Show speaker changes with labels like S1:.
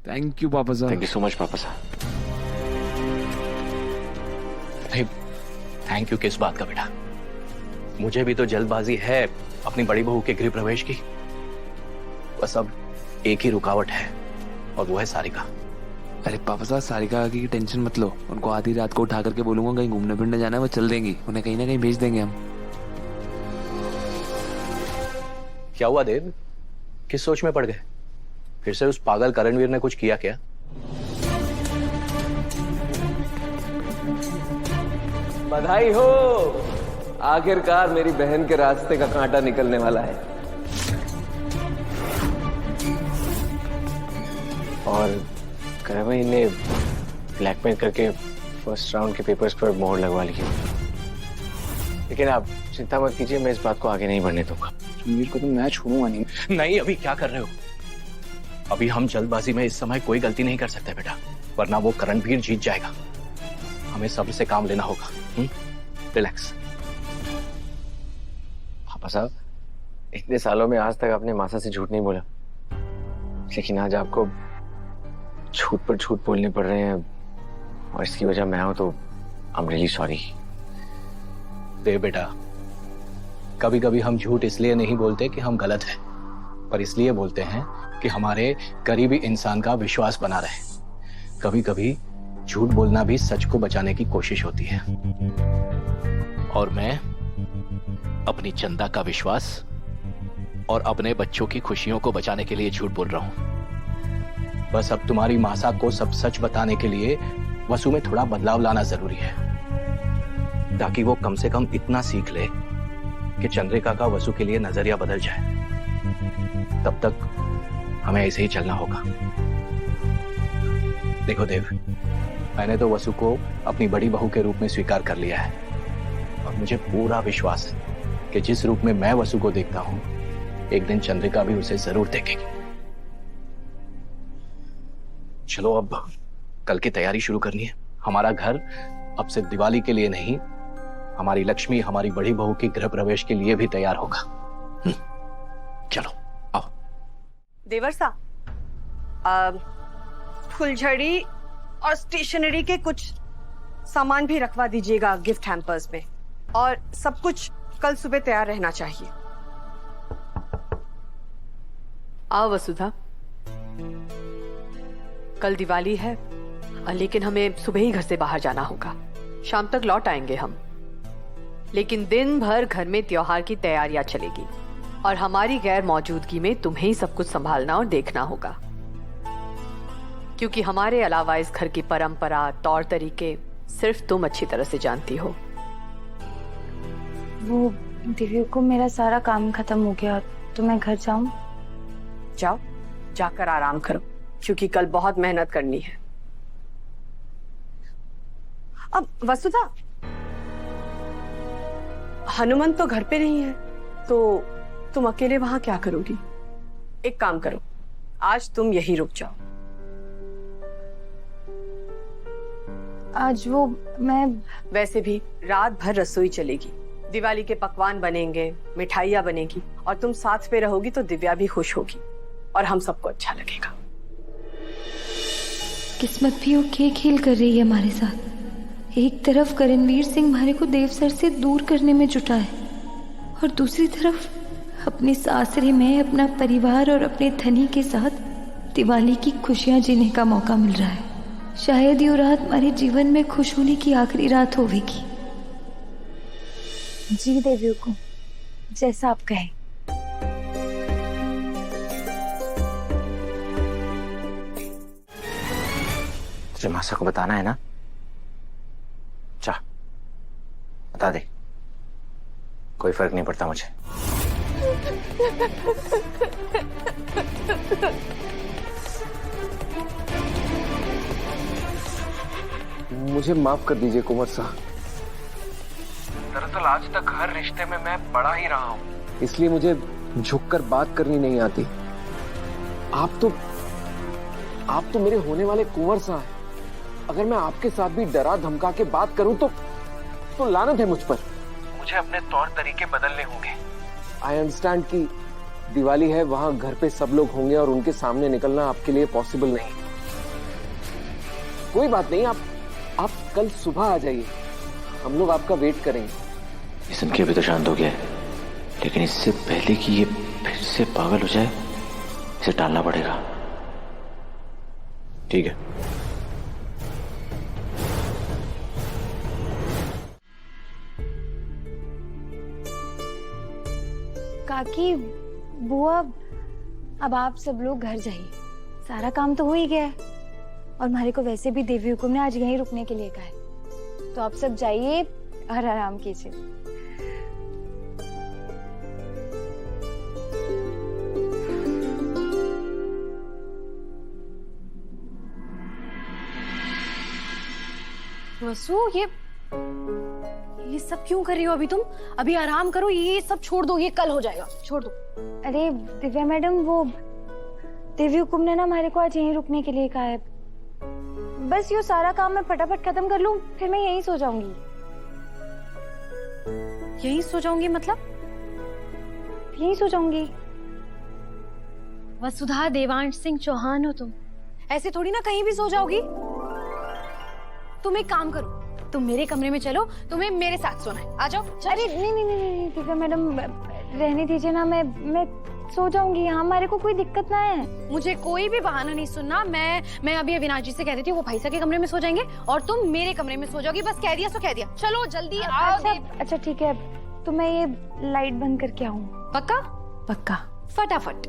S1: Thank you पापा साहब।
S2: Thank you so much पापा साहब।
S3: थैंक यू किस बात का बेटा? मुझे भी तो जल्दबाजी है अपनी बड़ी बहू के गृह प्रवेश की। बस अब एक ही रुकावट है और वो है सारिका।
S1: अरे पापा साहब, सारिका की टेंशन मत लो। उनको आधी रात को उठा करके बोलूंगा कहीं घूमने फिरने जाना है, वो चल देंगी। उन्हें कहीं ना कहीं भेज देंगे हम।
S3: क्या हुआ देव, किस सोच में पड़ गए? फिर से उस पागल करणवीर ने कुछ किया क्या?
S4: बधाई हो, आखिरकार मेरी बहन के रास्ते का कांटा निकलने वाला है।
S2: और करवई ने ब्लैकमेल करके फर्स्ट राउंड के पेपर्स पर मोहर लगवा ली। लेकिन आप चिंता मत कीजिए, मैं इस बात को आगे नहीं बढ़ने दूंगा।
S4: रणवीर को तो मैं छोड़ूंगा नहीं।
S3: नहीं, अभी क्या कर रहे हो? अभी हम जल्दबाजी में इस समय कोई गलती नहीं कर सकते बेटा, वरना वो करणवीर जीत जाएगा। हमें सब्र से काम लेना होगा। रिलैक्स।
S2: पापा साहब, इतने सालों में आज तक आपने मासा से झूठ नहीं बोला, लेकिन आज आपको झूठ पर झूठ बोलने पड़ रहे हैं और इसकी वजह मैं हूं, तो आई एम रियली सॉरी।
S3: देव बेटा, कभी कभी हम झूठ इसलिए नहीं बोलते कि हम गलत हैं, पर इसलिए बोलते हैं कि हमारे करीबी इंसान का विश्वास बना रहे। कभी कभी झूठ बोलना भी सच को बचाने की कोशिश होती है। और मैं अपनी चंदा का विश्वास और अपने बच्चों की खुशियों को बचाने के लिए झूठ बोल रहा हूं। बस अब तुम्हारी मासा को सब सच बताने के लिए वसु में थोड़ा बदलाव लाना जरूरी है, ताकि वो कम से कम इतना सीख ले कि चंद्रिका का वसु के लिए नजरिया बदल जाए। तब तक हमें ऐसे ही चलना होगा। देखो देव, मैंने तो वसु को अपनी बड़ी बहू के रूप में स्वीकार कर लिया है और मुझे पूरा विश्वास है कि जिस रूप में मैं वसु को देखता हूं, एक दिन चंद्रिका भी उसे जरूर देखेगी। चलो अब कल की तैयारी शुरू करनी है। हमारा घर अब सिर्फ दिवाली के लिए नहीं, हमारी लक्ष्मी, हमारी बड़ी बहू की गृह प्रवेश के लिए भी तैयार होगा। चलो आओ।
S5: देवर सा, फुलझड़ी और स्टेशनरी के कुछ सामान भी रखवा दीजिएगा गिफ्ट हैम्पर्स में, और सब कुछ कल सुबह तैयार रहना चाहिए।
S6: आओ वसुधा, कल दिवाली है, लेकिन हमें सुबह ही घर से बाहर जाना होगा। शाम तक लौट आएंगे हम, लेकिन दिन भर घर में त्योहार की तैयारियां चलेगी और हमारी गैर मौजूदगी में तुम्हें ही सब कुछ संभालना और देखना होगा, क्योंकि हमारे अलावा इस घर की परंपरा, तौर तरीके सिर्फ तुम अच्छी तरह से जानती हो।
S7: वो दिव्या को मेरा सारा काम खत्म हो गया, तो मैं घर जाऊं?
S5: जाओ, जाकर आराम करो, क्योंकि कल बहुत मेहनत करनी है। अब वसुधा, हनुमान तो घर पे नहीं है, तो तुम अकेले वहां क्या करोगी? एक काम करो, आज तुम यहीं रुक जाओ।
S7: आज वो मैं
S5: वैसे भी रात भर रसोई चलेगी, दिवाली के पकवान बनेंगे, मिठाइयाँ बनेगी, और तुम साथ में रहोगी तो दिव्या भी खुश होगी और हम सबको अच्छा लगेगा।
S7: किस्मत भी ओके खेल कर रही है हमारे साथ। एक तरफ करणवीर सिंह हमारे को देव सर से दूर करने में जुटा है, और दूसरी तरफ अपने सासरे में अपना परिवार और अपने धनी के साथ दिवाली की खुशियां जीने का मौका मिल रहा है। शायद ये रात हमारे जीवन में खुश होने की आखिरी रात होगी। जी देवी को जैसा आप कहें।
S2: तुझे मासा को बताना है ना? जा बता दे, कोई फर्क नहीं पड़ता मुझे।
S4: मुझे माफ कर दीजिए कुंवर साहब। दरअसल आज तक हर रिश्ते में मैं बड़ा ही रहा हूँ, इसलिए मुझे झुककर बात करनी नहीं आती। आप तो मेरे होने वाले कुंवर साहब हैं। अगर मैं आपके साथ भी डरा धमका के बात करूं तो लानत है मुझ पर। मुझे अपने तौर तरीके बदलने होंगे। आई अंडरस्टैंड कि दिवाली है, वहां घर पे सब लोग होंगे और उनके सामने निकलना आपके लिए पॉसिबल नहीं, कोई बात नहीं, आप कल सुबह आ जाइए, हम लोग आपका वेट करेंगे।
S2: ये सुन के अभी तो शांत हो गया है, लेकिन इससे पहले कि ये फिर से पागल हो जाए, इसे टालना पड़ेगा। ठीक है।
S7: काकी, बुआ, अब आप सब लोग घर जाइए, सारा काम तो हो ही गया है और हमारे को वैसे भी देवी हुकुम ने आज यहीं रुकने के लिए कहा है, तो आप सब जाइए और आराम कीजिए।
S8: वसु, ये सब क्यों कर रही हो? अभी तुम अभी आराम करो, ये सब छोड़ दो, ये कल हो जाएगा, छोड़ दो।
S7: अरे दिव्या मैडम, वो देवी हुकुम ने ना हमारे को आज यहीं रुकने के लिए कहा है। बस ये सारा काम मैं फटाफट खत्म कर लूं, फिर मैं यहीं सो जाऊंगी।
S8: यहीं सो जाऊंगी मतलब?
S7: यहीं सो जाऊंगी।
S8: वसुधा देवांश सिंह चौहान हो तुम, ऐसे थोड़ी ना कहीं भी सो जाओगी। तुम एक काम करो, तुम मेरे कमरे में चलो, तुम्हें मेरे साथ सोना है, आ जाओ।
S7: अरे नहीं दिव्या मैडम, रहने दीजिए ना, मैं सो जाऊंगी, यहाँ हमारे को कोई दिक्कत ना है।
S8: मुझे कोई भी बहाना नहीं सुनना। मैं अभी अविनाश जी से कह देती हूँ, वो भाईसा के कमरे में सो जाएंगे और तुम मेरे कमरे में सो जाओगी। बस कह दिया सो कह दिया। चलो जल्दी आओ।
S7: अच्छा ठीक है, तो मैं ये लाइट बंद करके आऊँ?
S8: पक्का?
S7: पक्का।
S8: फटाफट।